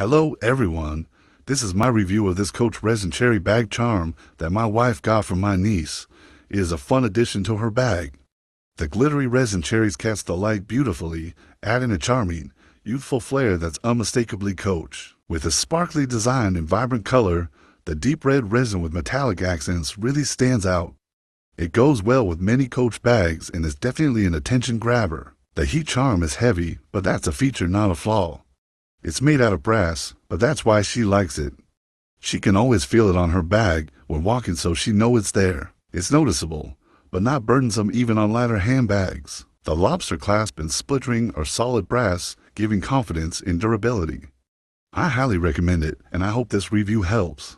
Hello everyone, this is my review of this Coach Resin Cherry bag charm that my wife got from my niece. It is a fun addition to her bag. The glittery resin cherries catch the light beautifully, adding a charming, youthful flair that's unmistakably Coach. With a sparkly design and vibrant color, the deep red resin with metallic accents really stands out. It goes well with many Coach bags and is definitely an attention grabber. The heat charm is heavy, but that's a feature, not a flaw. It's made out of brass, but that's why she likes it. She can always feel it on her bag when walking, so she knows it's there. It's noticeable, but not burdensome even on lighter handbags. The lobster clasp and split ring are solid brass, giving confidence in durability. I highly recommend it, and I hope this review helps.